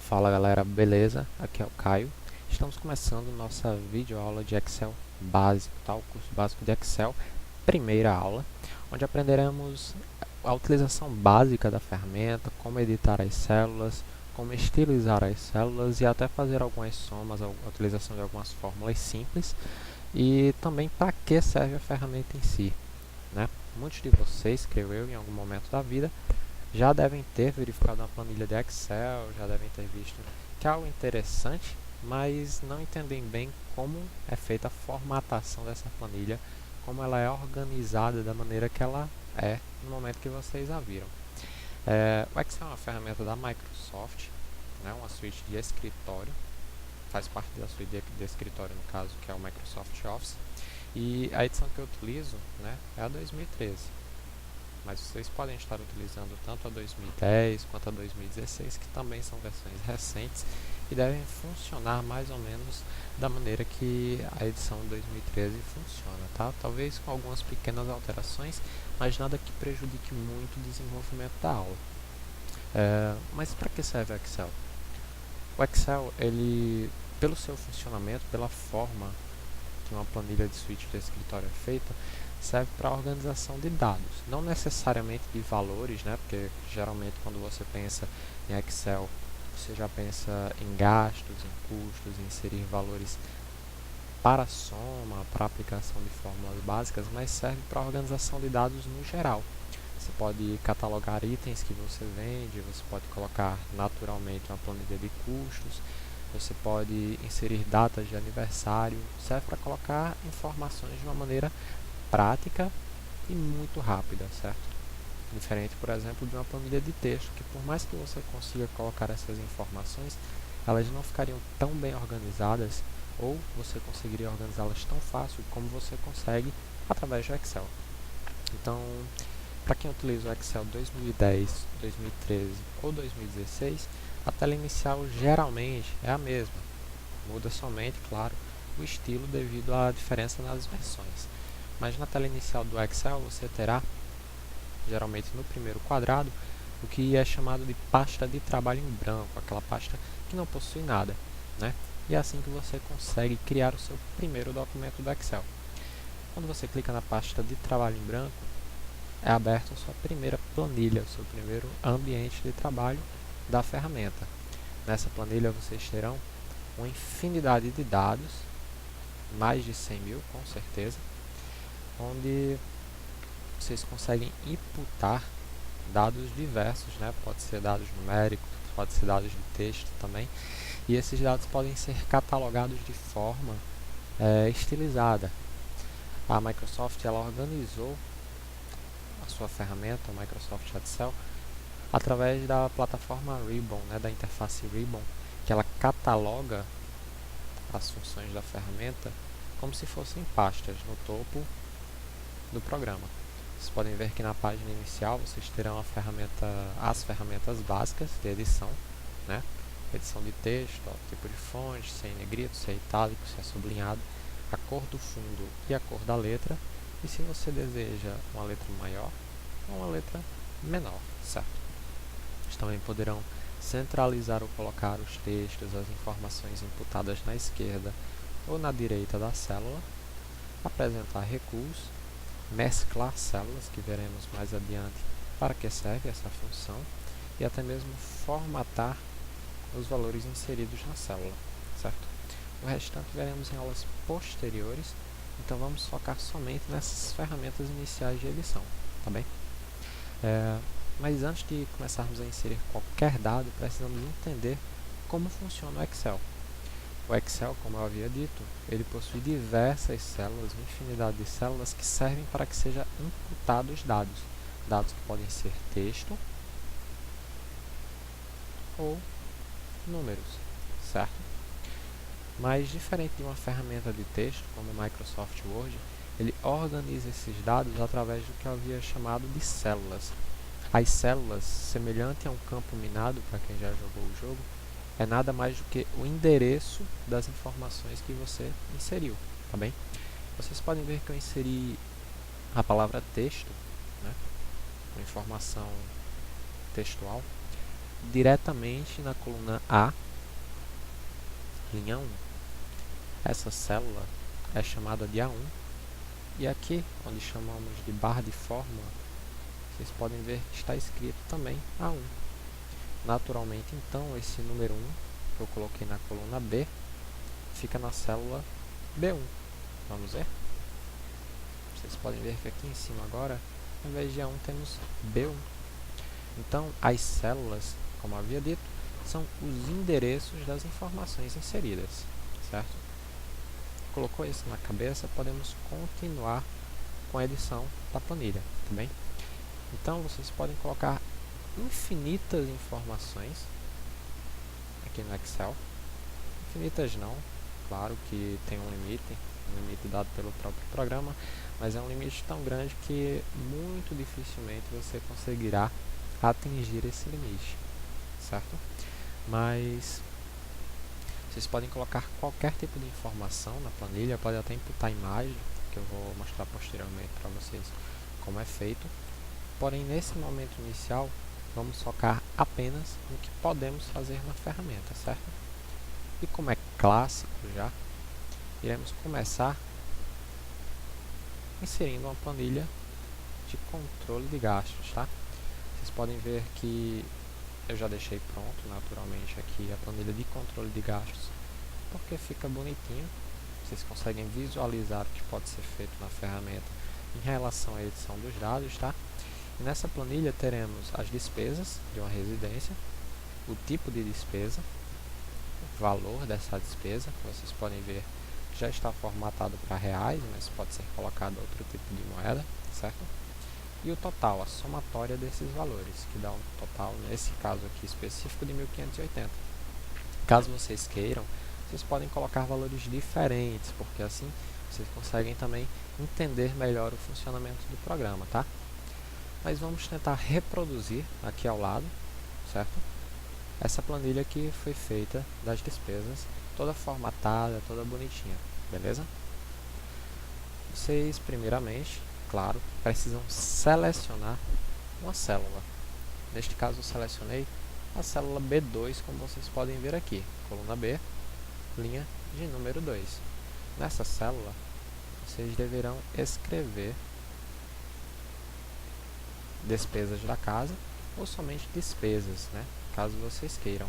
Fala galera, beleza? Aqui é o Caio. Estamos começando nossa videoaula de Excel básico, tá? O curso básico de Excel, primeira aula, onde aprenderemos a utilização básica da ferramenta, como editar as células, como estilizar as células e até fazer algumas somas, a utilização de algumas fórmulas simples e também para que serve a ferramenta em si, né? Muitos de vocês, creio eu, em algum momento da vida, já devem ter verificado uma planilha de Excel, já devem ter visto que é algo interessante, mas não entendem bem como é feita a formatação dessa planilha, como ela é organizada da maneira que ela é no momento que vocês a viram. O Excel é uma ferramenta da Microsoft, né, uma suíte de escritório, faz parte da suíte de escritório no caso, que é o Microsoft Office, e a edição que eu utilizo, né, é a 2013. Mas vocês podem estar utilizando tanto a 2010 quanto a 2016, que também são versões recentes e devem funcionar mais ou menos da maneira que a edição 2013 funciona, tá? Talvez com algumas pequenas alterações, mas nada que prejudique muito o desenvolvimento da aula. Mas para que serve o Excel? O Excel, ele, pelo seu funcionamento, pela forma que uma planilha de suíte de escritório é feita, serve para a organização de dados, não necessariamente de valores, né? Porque geralmente quando você pensa em Excel, você já pensa em gastos, em custos, em inserir valores para a soma, para a aplicação de fórmulas básicas, mas serve para a organização de dados no geral. Você pode catalogar itens que você vende, você pode colocar naturalmente uma planilha de custos, você pode inserir datas de aniversário, serve para colocar informações de uma maneira prática e muito rápida, certo? Diferente, por exemplo, de uma planilha de texto, que por mais que você consiga colocar essas informações, elas não ficariam tão bem organizadas, ou você conseguiria organizá-las tão fácil como você consegue através do Excel. Então, para quem utiliza o Excel 2010, 2013 ou 2016, a tela inicial geralmente é a mesma. Muda somente, claro, o estilo devido à diferença nas versões. Mas na tela inicial do Excel você terá, geralmente no primeiro quadrado, o que é chamado de pasta de trabalho em branco, aquela pasta que não possui nada, né? E é assim que você consegue criar o seu primeiro documento do Excel. Quando você clica na pasta de trabalho em branco, é aberta a sua primeira planilha, o seu primeiro ambiente de trabalho da ferramenta. Nessa planilha vocês terão uma infinidade de dados, mais de 100 mil com certeza, onde vocês conseguem imputar dados diversos, né? Pode ser dados numéricos, pode ser dados de texto também, e esses dados podem ser catalogados de forma estilizada. A Microsoft ela organizou a sua ferramenta, o Microsoft Excel, através da plataforma Ribbon, né? Da interface Ribbon, que ela cataloga as funções da ferramenta como se fossem pastas no topo do programa. Vocês podem ver que na página inicial vocês terão as ferramentas básicas de edição, né? Edição de texto, tipo de fonte, se é em negrito, se é itálico, se é sublinhado, a cor do fundo e a cor da letra, e se você deseja uma letra maior ou uma letra menor, certo? Vocês também poderão centralizar ou colocar os textos, as informações imputadas na esquerda ou na direita da célula, apresentar recuos, mesclar células, que veremos mais adiante para que serve essa função, e até mesmo formatar os valores inseridos na célula, certo? O restante veremos em aulas posteriores, então vamos focar somente nessas ferramentas iniciais de edição, tá bem? Mas antes de começarmos a inserir qualquer dado, precisamos entender como funciona o Excel. O Excel, como eu havia dito, ele possui diversas células, uma infinidade de células que servem para que seja imputados dados. Dados que podem ser texto ou números, certo? Mas diferente de uma ferramenta de texto, como o Microsoft Word, ele organiza esses dados através do que eu havia chamado de células. As células, semelhante a um campo minado, para quem já jogou o jogo, é nada mais do que o endereço das informações que você inseriu, tá bem? Vocês podem ver que eu inseri a palavra texto, né? Uma informação textual, diretamente na coluna A, linha 1. Essa célula é chamada de A1, e aqui, onde chamamos de barra de fórmula, vocês podem ver que está escrito também A1. Naturalmente, então, esse número 1, que eu coloquei na coluna B, fica na célula B1. Vamos ver? Vocês podem ver que aqui em cima agora, ao invés de A1, temos B1. Então, as células, como havia dito, são os endereços das informações inseridas, certo? Colocou isso na cabeça, podemos continuar com a edição da planilha, tá bem? Então, vocês podem colocar infinitas informações aqui no Excel. Infinitas não, claro que tem um limite dado pelo próprio programa, mas é um limite tão grande que muito dificilmente você conseguirá atingir esse limite, certo? Mas vocês podem colocar qualquer tipo de informação na planilha, pode até imputar imagem, que eu vou mostrar posteriormente para vocês como é feito. Porém, nesse momento inicial, vamos focar apenas no que podemos fazer na ferramenta, certo? E como é clássico já, iremos começar inserindo uma planilha de controle de gastos, tá? Vocês podem ver que eu já deixei pronto, naturalmente, aqui a planilha de controle de gastos, porque fica bonitinho. Vocês conseguem visualizar o que pode ser feito na ferramenta em relação à edição dos dados, tá? E nessa planilha teremos as despesas de uma residência, o tipo de despesa, o valor dessa despesa, que vocês podem ver que já está formatado para reais, mas pode ser colocado outro tipo de moeda, certo? E o total, a somatória desses valores, que dá um total, nesse caso aqui específico, de 1.580. Caso vocês queiram, vocês podem colocar valores diferentes, porque assim vocês conseguem também entender melhor o funcionamento do programa, tá? Mas vamos tentar reproduzir aqui ao lado, certo? Essa planilha que foi feita das despesas, toda formatada, toda bonitinha, beleza? Vocês, primeiramente, claro, precisam selecionar uma célula. Neste caso, eu selecionei a célula B2, como vocês podem ver aqui, coluna B, linha de número 2. Nessa célula, vocês deverão escrever despesas da casa ou somente despesas, né? Caso vocês queiram.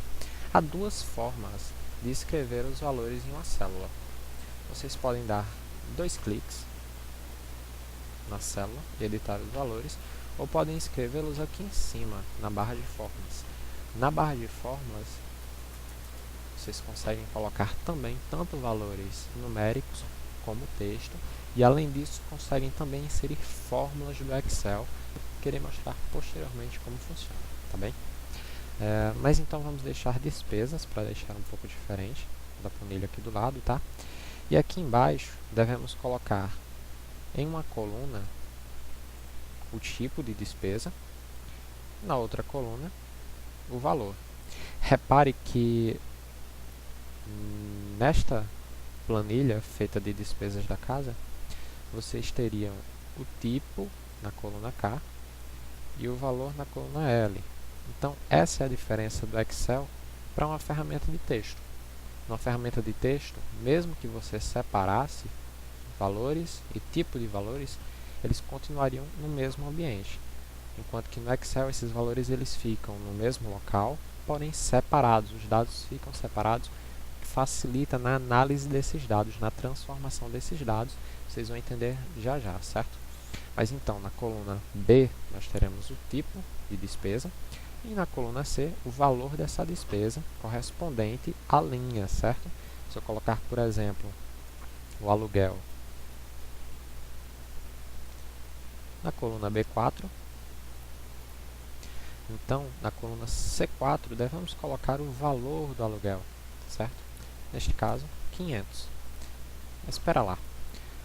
Há duas formas de escrever os valores em uma célula. Vocês podem dar 2 cliques na célula e editar os valores, ou podem escrevê-los aqui em cima, na barra de fórmulas. Na barra de fórmulas, vocês conseguem colocar também tanto valores numéricos como texto, e além disso, conseguem também inserir fórmulas do Excel, que irei mostrar posteriormente como funciona, tá bem? Mas então vamos deixar despesas, para deixar um pouco diferente da planilha aqui do lado, tá? E aqui embaixo, devemos colocar em uma coluna o tipo de despesa, na outra coluna o valor. Repare que nesta planilha feita de despesas da casa, vocês teriam o tipo na coluna K e o valor na coluna L. Então, essa é a diferença do Excel para uma ferramenta de texto. Numa ferramenta de texto, mesmo que você separasse valores e tipo de valores, eles continuariam no mesmo ambiente. Enquanto que no Excel, esses valores eles ficam no mesmo local, porém separados. Os dados ficam separados, que facilita na análise desses dados, na transformação desses dados. Vocês vão entender já já, certo? Mas então, na coluna B, nós teremos o tipo de despesa, e na coluna C, o valor dessa despesa correspondente à linha, certo? Se eu colocar, por exemplo, o aluguel na coluna B4, então, na coluna C4, devemos colocar o valor do aluguel, certo? Neste caso, 500. Mas espera lá.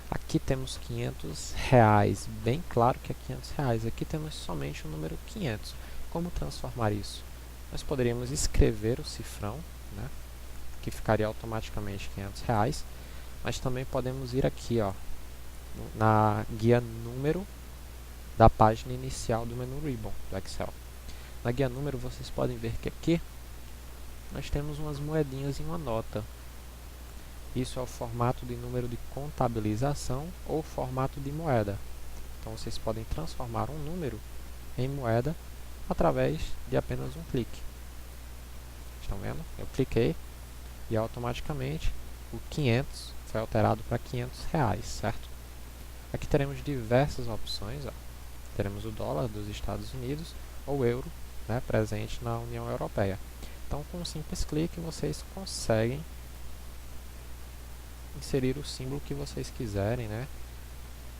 Aqui temos 500 reais, bem claro que é 500 reais. Aqui temos somente o número 500. Como transformar isso? Nós poderíamos escrever o cifrão, né, que ficaria automaticamente 500 reais, mas também podemos ir aqui, ó, na guia número da página inicial do menu Ribbon do Excel. Na guia número vocês podem ver que aqui nós temos umas moedinhas e uma nota. Isso é o formato de número de contabilização ou formato de moeda. Então vocês podem transformar um número em moeda através de apenas um clique. Estão vendo? Eu cliquei e automaticamente o 500 foi alterado para R$ 500, certo? Aqui teremos diversas opções. Ó. Teremos o dólar dos Estados Unidos ou o euro, né, presente na União Europeia. Então, com um simples clique, vocês conseguem inserir o símbolo que vocês quiserem, né,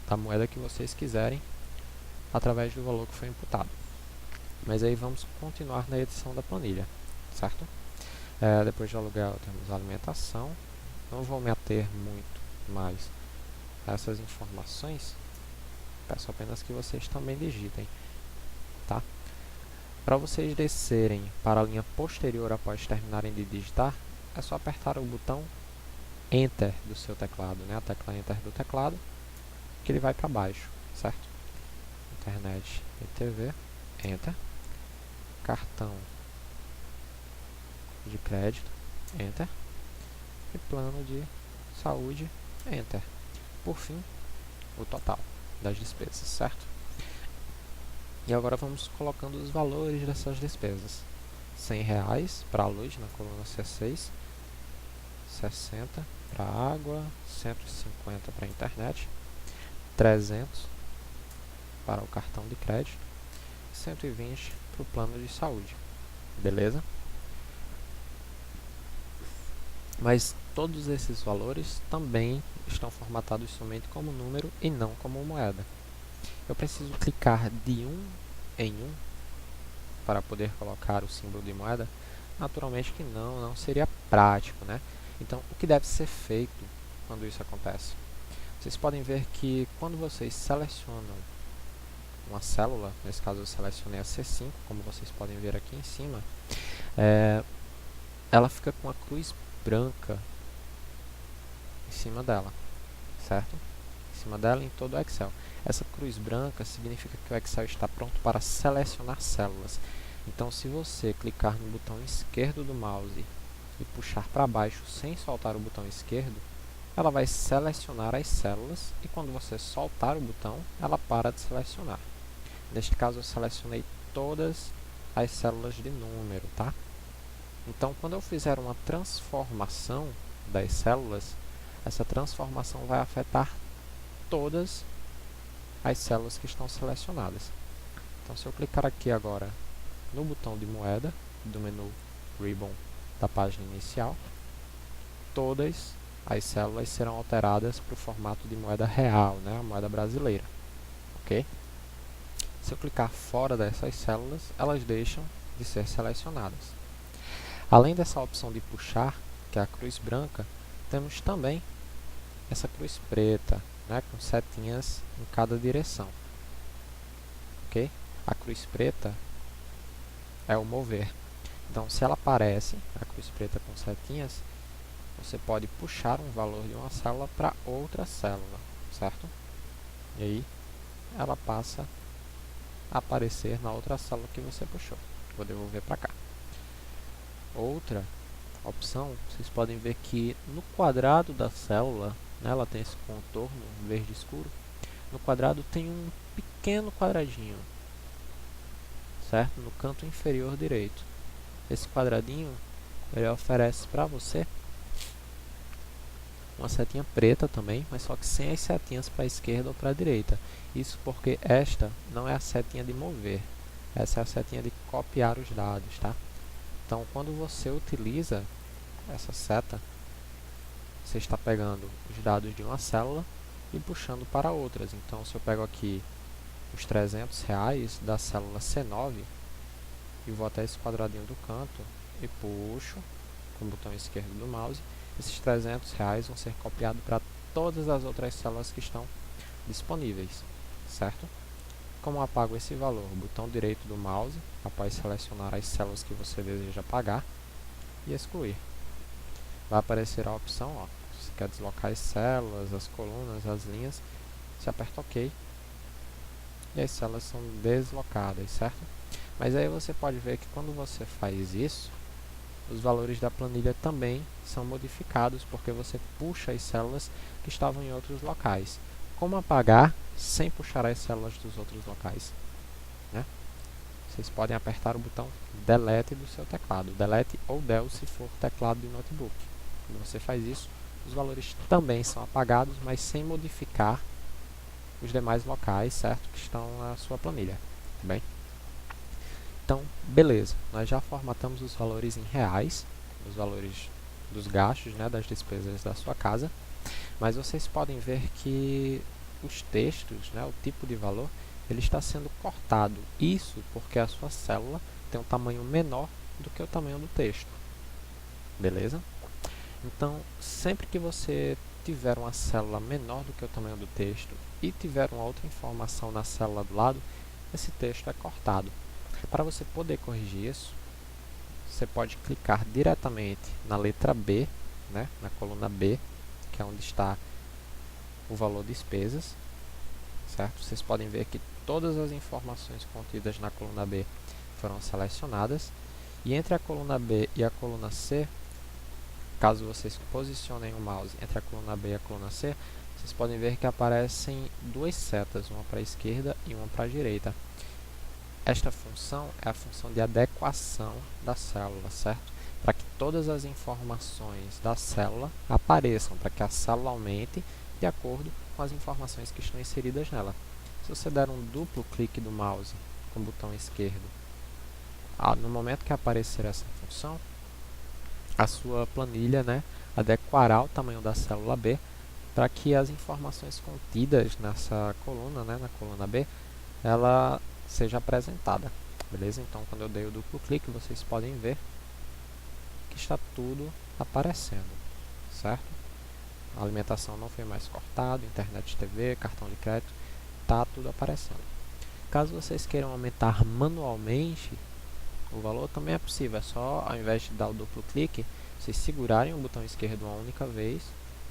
da moeda que vocês quiserem, através do valor que foi imputado. Mas aí vamos continuar na edição da planilha, certo? Depois de aluguel temos alimentação. Não vou me ater muito mais a essas informações. Peço apenas que vocês também digitem, tá? Para vocês descerem para a linha posterior após terminarem de digitar, é só apertar o botão Enter do seu teclado, né? A tecla Enter do teclado, que ele vai para baixo, certo? Internet e TV, Enter. Cartão de crédito, Enter. E plano de saúde, Enter. Por fim, o total das despesas, certo? E agora vamos colocando os valores dessas despesas. R$ 100 para a luz na coluna C6, 60 para a água, 150 para a internet, 300 para o cartão de crédito, 120 para o plano de saúde. Beleza? Mas todos esses valores também estão formatados somente como número e não como moeda. Eu preciso clicar de um em um para poder colocar o símbolo de moeda? Naturalmente que não seria prático, né? Então, o que deve ser feito quando isso acontece? Vocês podem ver que quando vocês selecionam uma célula, nesse caso eu selecionei a C5, como vocês podem ver aqui em cima, ela fica com a cruz branca em cima dela, certo? Em cima dela em todo o Excel. Essa cruz branca significa que o Excel está pronto para selecionar células. Então, se você clicar no botão esquerdo do mouse e puxar para baixo sem soltar o botão esquerdo, ela vai selecionar as células e quando você soltar o botão, ela para de selecionar. Neste caso, eu selecionei todas as células de número, tá? Então, quando eu fizer uma transformação das células, essa transformação vai afetar todas as células que estão selecionadas. Então, se eu clicar aqui agora no botão de moeda do menu Ribbon da página inicial, todas as células serão alteradas para o formato de moeda real, né, a moeda brasileira. Ok? Se eu clicar fora dessas células, elas deixam de ser selecionadas. Além dessa opção de puxar, que é a cruz branca, temos também essa cruz preta, né, com setinhas em cada direção. Ok? A cruz preta é o mover. Então, se ela aparece, a cruz preta com setinhas, você pode puxar um valor de uma célula para outra célula, certo? E aí, ela passa a aparecer na outra célula que você puxou. Vou devolver para cá. Outra opção, vocês podem ver que no quadrado da célula, né, ela tem esse contorno verde escuro, no quadrado tem um pequeno quadradinho, certo? No canto inferior direito. Esse quadradinho, ele oferece para você uma setinha preta também, mas só que sem as setinhas para a esquerda ou para a direita. Isso porque esta não é a setinha de mover, essa é a setinha de copiar os dados, tá? Então, quando você utiliza essa seta, você está pegando os dados de uma célula e puxando para outras. Então, se eu pego aqui os R$ 300 da célula C9 e vou até esse quadradinho do canto e puxo com o botão esquerdo do mouse, esses R$ 300 vão ser copiados para todas as outras células que estão disponíveis, certo? Como eu apago esse valor? Botão direito do mouse, após selecionar as células que você deseja apagar e excluir. Vai aparecer a opção, ó, se você quer deslocar as células, as colunas, as linhas, você aperta OK e as células são deslocadas, certo? Mas aí você pode ver que quando você faz isso, os valores da planilha também são modificados, porque você puxa as células que estavam em outros locais. Como apagar sem puxar as células dos outros locais? Né? Vocês podem apertar o botão Delete do seu teclado, Delete ou Del se for teclado de notebook. Quando você faz isso, os valores também são apagados, mas sem modificar os demais locais, certo, que estão na sua planilha. Tá bem? Então, beleza, nós já formatamos os valores em reais, os valores dos gastos, né, das despesas da sua casa, mas vocês podem ver que os textos, né, o tipo de valor, ele está sendo cortado. Isso porque a sua célula tem um tamanho menor do que o tamanho do texto. Beleza? Então, sempre que você tiver uma célula menor do que o tamanho do texto e tiver uma outra informação na célula do lado, esse texto é cortado. Para você poder corrigir isso, você pode clicar diretamente na letra B, né, na coluna B, que é onde está o valor despesas, certo? Vocês podem ver que todas as informações contidas na coluna B foram selecionadas, e entre a coluna B e a coluna C, caso vocês posicionem o mouse entre a coluna B e a coluna C, vocês podem ver que aparecem duas setas, uma para a esquerda e uma para a direita. Esta função é a função de adequação da célula, certo? Para que todas as informações da célula apareçam, para que a célula aumente de acordo com as informações que estão inseridas nela. Se você der um duplo clique do mouse com o botão esquerdo, no momento que aparecer essa função, a sua planilha, né, adequará o tamanho da célula B para que as informações contidas nessa coluna, né, na coluna B, ela seja apresentada, beleza? Então, quando eu dei o duplo clique, vocês podem ver que está tudo aparecendo, certo? A alimentação não foi mais cortada, internet, TV, cartão de crédito, está tudo aparecendo. Caso vocês queiram aumentar manualmente o valor, também é possível. É só, ao invés de dar o duplo clique, vocês segurarem o botão esquerdo uma única vez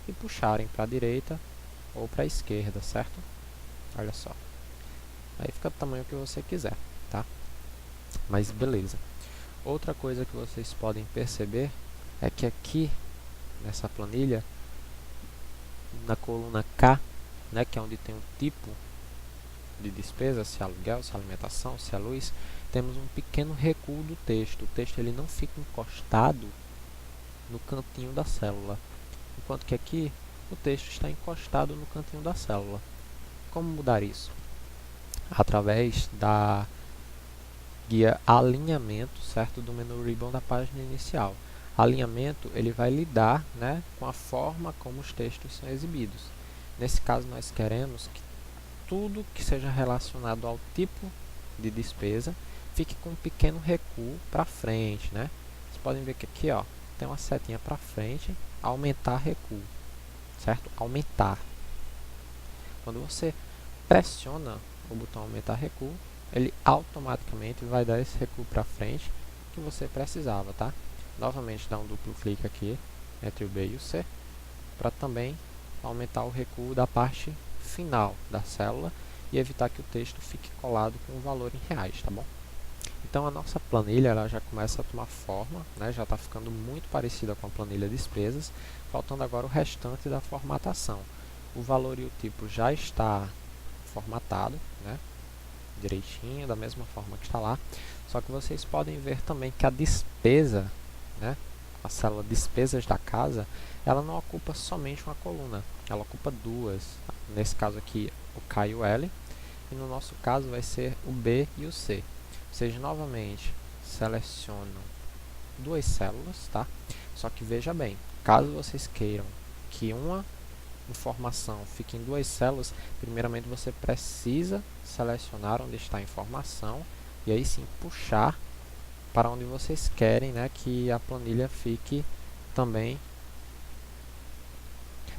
e puxarem para a direita ou para a esquerda, certo? Olha só. Aí fica do tamanho que você quiser, tá? Mas beleza. Outra coisa que vocês podem perceber é que aqui, nessa planilha, na coluna K, né, que é onde tem um tipo de despesa, se é aluguel, se é alimentação, se é luz, temos um pequeno recuo do texto. O texto ele não fica encostado no cantinho da célula, enquanto que aqui o texto está encostado no cantinho da célula. Como mudar isso? Através da guia alinhamento, certo, do menu Ribbon da página inicial. Alinhamento ele vai lidar, né, com a forma como os textos são exibidos. Nesse caso nós queremos que tudo que seja relacionado ao tipo de despesa fique com um pequeno recuo para frente, né? Vocês podem ver que aqui, ó, tem uma setinha para frente, aumentar recuo, certo? Aumentar. Quando você pressiona o botão aumentar recuo, ele automaticamente vai dar esse recuo para frente que você precisava, tá? Novamente dá um duplo clique aqui entre o B e o C para também aumentar o recuo da parte final da célula e evitar que o texto fique colado com o valor em reais, tá bom? Então a nossa planilha ela já começa a tomar forma, né? Já está ficando muito parecida com a planilha de despesas, faltando agora o restante da formatação. O valor e o tipo já está formatado, né? Direitinho, da mesma forma que está lá, só que vocês podem ver também que a despesa, né? A célula despesas da casa, ela não ocupa somente uma coluna, ela ocupa duas. Nesse caso aqui, o K e o L, e no nosso caso vai ser o B e o C. Vocês novamente selecionam duas células, tá? Só que veja bem, caso vocês queiram que uma informação fique em duas células, primeiramente você precisa selecionar onde está a informação e aí sim puxar para onde vocês querem, né, que a planilha fique também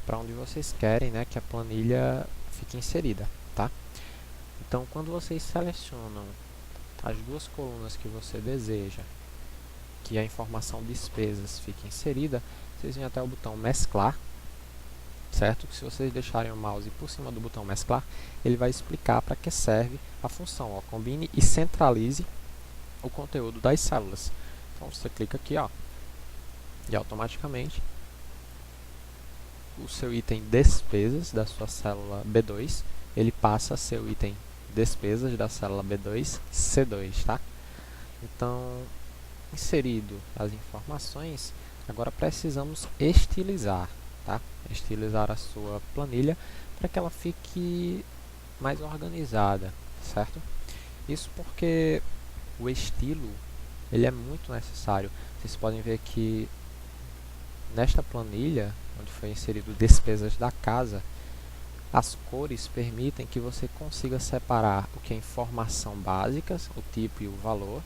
para onde vocês querem, né, que a planilha fique inserida, tá? Então, quando vocês selecionam as duas colunas que você deseja que a informação despesas fique inserida, vocês vêm até o botão mesclar, certo? Que se vocês deixarem o mouse por cima do botão mesclar, ele vai explicar para que serve a função. Ó, combine e centralize o conteúdo das células. Então você clica aqui, ó, e automaticamente o seu item despesas da sua célula B2, ele passa a ser o item despesas da célula B2, C2, tá? Então, inserido as informações, agora precisamos estilizar, tá? Estilizar a sua planilha para que ela fique mais organizada, certo? Isso porque o estilo, ele é muito necessário. Vocês podem ver que nesta planilha, onde foi inserido despesas da casa, as cores permitem que você consiga separar o que é informação básica, o tipo e o valor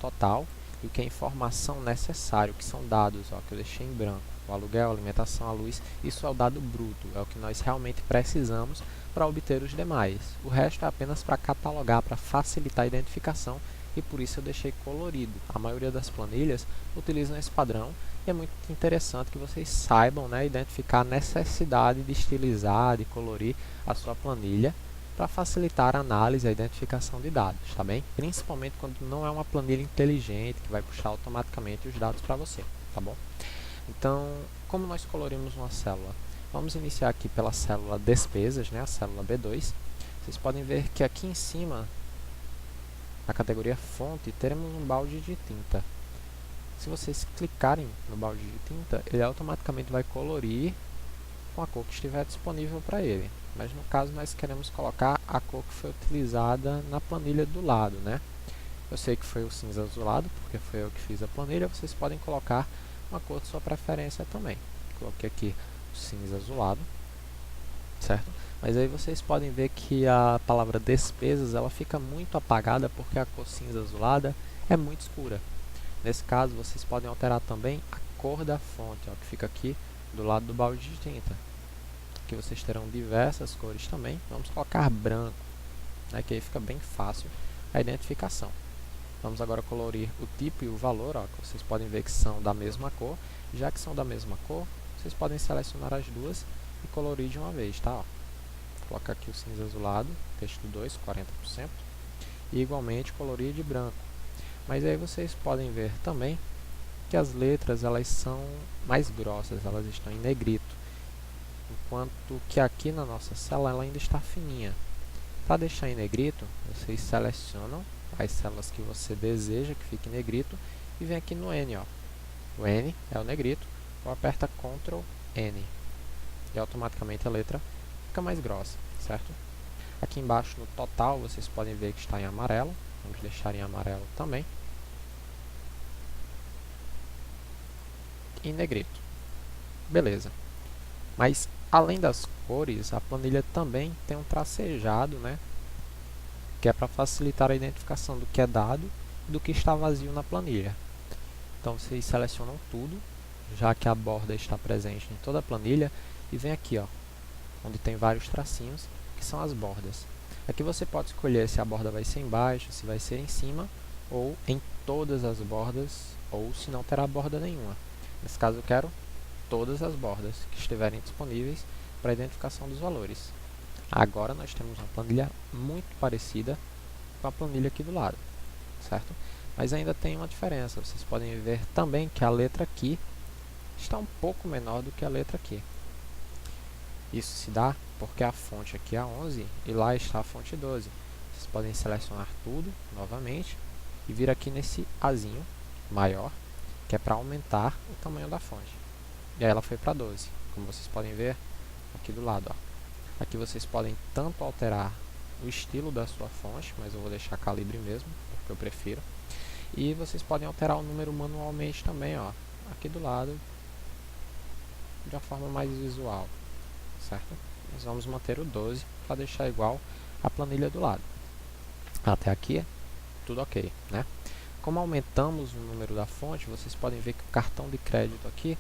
total, e o que é informação necessária, que são dados, ó, que eu deixei em branco, o aluguel, a alimentação, a luz, isso é o dado bruto, é o que nós realmente precisamos para obter os demais. O resto é apenas para catalogar, para facilitar a identificação, e por isso eu deixei colorido. A maioria das planilhas utilizam esse padrão, e é muito interessante que vocês saibam, né, identificar a necessidade de estilizar, de colorir a sua planilha, para facilitar a análise e a identificação de dados, tá bem? Principalmente quando não é uma planilha inteligente, que vai puxar automaticamente os dados para você, tá bom? Então, como nós colorimos uma célula? Vamos iniciar aqui pela célula despesas, né, a célula B2. Vocês podem ver que aqui em cima, na categoria fonte, teremos um balde de tinta. Se vocês clicarem no balde de tinta, ele automaticamente vai colorir com a cor que estiver disponível para ele. Mas no caso nós queremos colocar a cor que foi utilizada na planilha do lado, né? Eu sei que foi o cinza azulado, porque foi eu que fiz a planilha. Vocês podem colocar uma cor de sua preferência também. Coloquei aqui o cinza azulado, certo? Mas aí vocês podem ver que a palavra despesas, ela fica muito apagada porque a cor cinza azulada é muito escura. Nesse caso, vocês podem alterar também a cor da fonte, ó, que fica aqui do lado do balde de tinta. Aqui vocês terão diversas cores também. Vamos colocar branco, né, que aí fica bem fácil a identificação. Vamos agora colorir o tipo e o valor, ó, que vocês podem ver que são da mesma cor. Já que são da mesma cor, vocês podem selecionar as duas e colorir de uma vez, tá? Ó. Vou colocar aqui o cinza azulado, texto 2, 40%, e igualmente colorir de branco. Mas aí vocês podem ver também que as letras, elas são mais grossas, elas estão em negrito, enquanto que aqui na nossa célula ela ainda está fininha. Para deixar em negrito, vocês selecionam as células que você deseja que fique em negrito e vem aqui no N, ó. O N é o negrito, ou aperta Ctrl N e automaticamente a letra fica mais grossa, certo? Aqui embaixo no total vocês podem ver que está em amarelo, vamos deixar em amarelo também. Em negrito. Beleza. Mas além das cores, a planilha também tem um tracejado, né, que é para facilitar a identificação do que é dado e do que está vazio na planilha. Então vocês selecionam tudo, já que a borda está presente em toda a planilha, e vem aqui, ó, onde tem vários tracinhos, que são as bordas. Aqui você pode escolher se a borda vai ser embaixo, se vai ser em cima, ou em todas as bordas, ou se não terá borda nenhuma. Nesse caso eu quero todas as bordas que estiverem disponíveis para a identificação dos valores. Agora nós temos uma planilha muito parecida com a planilha aqui do lado, certo? Mas ainda tem uma diferença. Vocês podem ver também que a letra aqui está um pouco menor do que a letra aqui. Isso se dá porque a fonte aqui é 11 e lá está a fonte 12. Vocês podem selecionar tudo novamente e vir aqui nesse Azinho maior, que é para aumentar o tamanho da fonte. E aí ela foi para 12, como vocês podem ver aqui do lado, ó. Aqui vocês podem tanto alterar o estilo da sua fonte, mas eu vou deixar calibre mesmo, porque eu prefiro. E vocês podem alterar o número manualmente também, ó, aqui do lado, de uma forma mais visual, certo? Nós vamos manter o 12 para deixar igual a planilha do lado. Até aqui, tudo ok, né? Como aumentamos o número da fonte, vocês podem ver que o cartão de crédito aqui,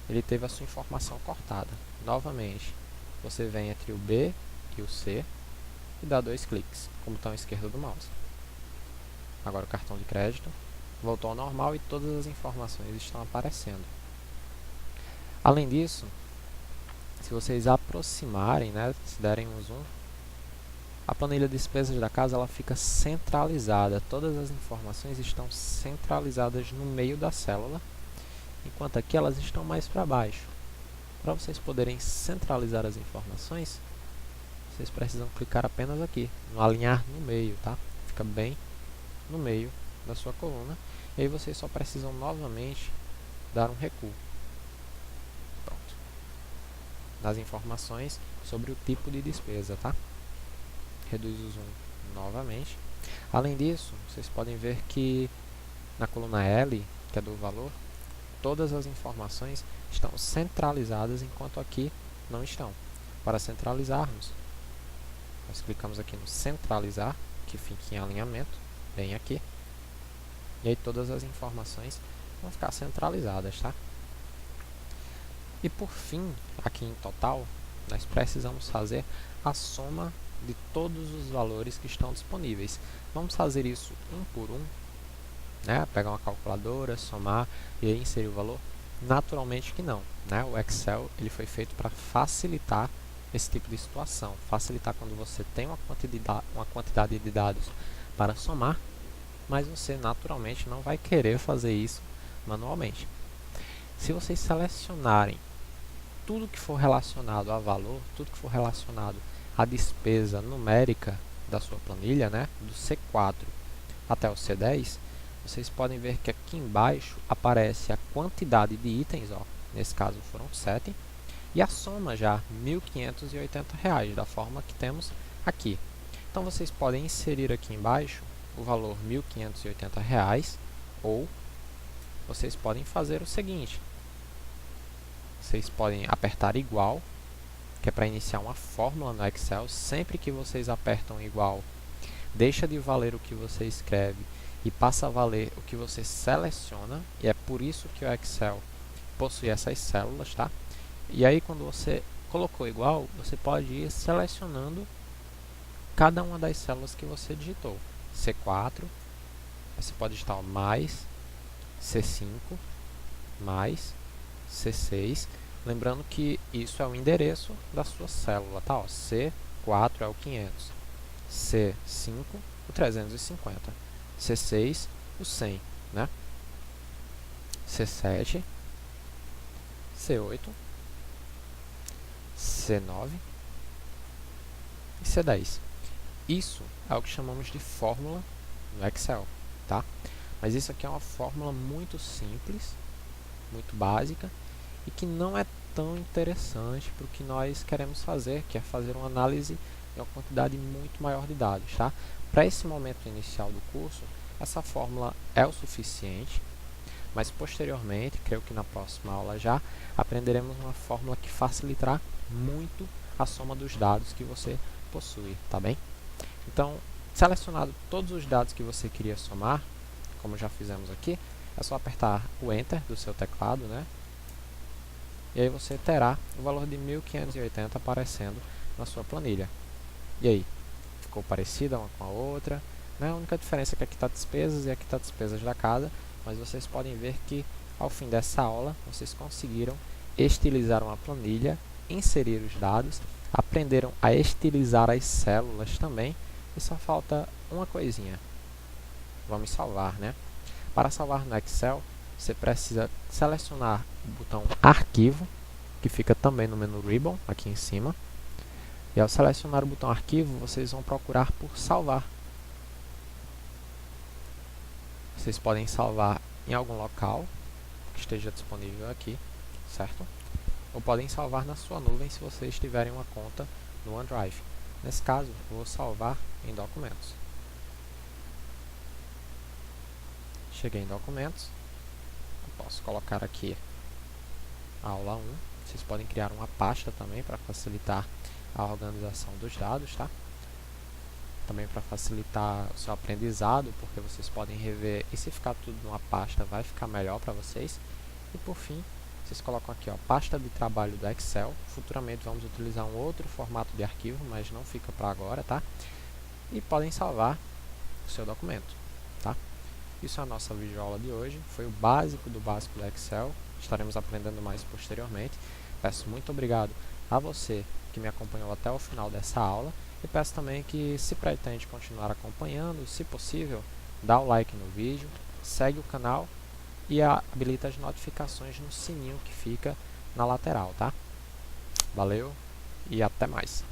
ele teve a sua informação cortada. Novamente, você vem entre o B e o C e dá 2 cliques, como botão esquerdo do mouse. Agora o cartão de crédito voltou ao normal e todas as informações estão aparecendo. Além disso, se vocês aproximarem, né, se derem um zoom, a planilha de despesas da casa ela fica centralizada. Todas as informações estão centralizadas no meio da célula, enquanto aqui elas estão mais para baixo. Para vocês poderem centralizar as informações, vocês precisam clicar apenas aqui, no alinhar no meio, tá? Fica bem no meio da sua coluna. E aí vocês só precisam novamente dar um recuo. Pronto. Nas informações sobre o tipo de despesa, tá? Reduz o zoom novamente. Além disso, vocês podem ver que na coluna L, que é do valor, todas as informações estão centralizadas, enquanto aqui não estão. Para centralizarmos, nós clicamos aqui no centralizar, que fica em alinhamento, bem aqui. E aí todas as informações vão ficar centralizadas, tá? E por fim, aqui em total, nós precisamos fazer a soma de todos os valores que estão disponíveis. Vamos fazer isso um por um, né? Pegar uma calculadora, somar e aí inserir o valor? Naturalmente que não, né? O Excel ele foi feito para facilitar esse tipo de situação, facilitar quando você tem uma quantidade de dados para somar, mas você naturalmente não vai querer fazer isso manualmente. Se vocês selecionarem tudo que for relacionado a valor, tudo que for relacionado à despesa numérica da sua planilha, né, do C4 até o C10, vocês podem ver que aqui embaixo aparece a quantidade de itens, ó, nesse caso foram 7, e a soma já R$ 1.580, da forma que temos aqui. Então vocês podem inserir aqui embaixo o valor R$ 1.580, ou vocês podem fazer o seguinte: vocês podem apertar igual, que é para iniciar uma fórmula no Excel. Sempre que vocês apertam igual, deixa de valer o que você escreve e passa a valer o que você seleciona, e é por isso que o Excel possui essas células, tá? E aí quando você colocou igual, você pode ir selecionando cada uma das células que você digitou. C4, você pode digitar mais, C5, mais, C6, lembrando que isso é o endereço da sua célula, tá? Ó, C4 é o 500, C5 o 350, C6 o 100, né? C7, C8, C9 e C10. Isso é o que chamamos de fórmula no Excel, tá? Mas isso aqui é uma fórmula muito simples, muito básica e que não é tão interessante para o que nós queremos fazer, que é fazer uma análise de uma quantidade muito maior de dados, tá? Para esse momento inicial do curso, essa fórmula é o suficiente, mas posteriormente, creio que na próxima aula já, aprenderemos uma fórmula que facilitará muito a soma dos dados que você possui, tá bem? Então, selecionado todos os dados que você queria somar, como já fizemos aqui, é só apertar o Enter do seu teclado, né? E aí você terá o valor de 1.580 aparecendo na sua planilha. E aí, ficou parecida uma com a outra, né? A única diferença é que aqui está despesas e aqui está despesas da casa, mas vocês podem ver que ao fim dessa aula vocês conseguiram estilizar uma planilha, inserir os dados, aprenderam a estilizar as células também, e só falta uma coisinha. Vamos salvar, né? Para salvar no Excel, você precisa selecionar o botão Arquivo, que fica também no menu Ribbon, aqui em cima. E ao selecionar o botão Arquivo, vocês vão procurar por Salvar. Vocês podem salvar em algum local que esteja disponível aqui, certo? Ou podem salvar na sua nuvem se vocês tiverem uma conta no OneDrive. Nesse caso, eu vou salvar em Documentos. Cheguei em Documentos. Eu posso colocar aqui a aula 1. Vocês podem criar uma pasta também para facilitar a organização dos dados, tá? Também para facilitar o seu aprendizado, porque vocês podem rever, e se ficar tudo numa pasta vai ficar melhor para vocês. E por fim, vocês colocam aqui, ó, pasta de trabalho do Excel. Futuramente vamos utilizar um outro formato de arquivo, mas não fica para agora, tá? E podem salvar o seu documento, tá? Isso é a nossa videoaula de hoje. Foi o básico do Excel. Estaremos aprendendo mais posteriormente. Peço muito obrigado a você que me acompanhou até o final dessa aula E peço também que, se pretende continuar acompanhando, se possível, dá o like no vídeo, segue o canal e habilita as notificações no sininho que fica na lateral, tá? Valeu e até mais!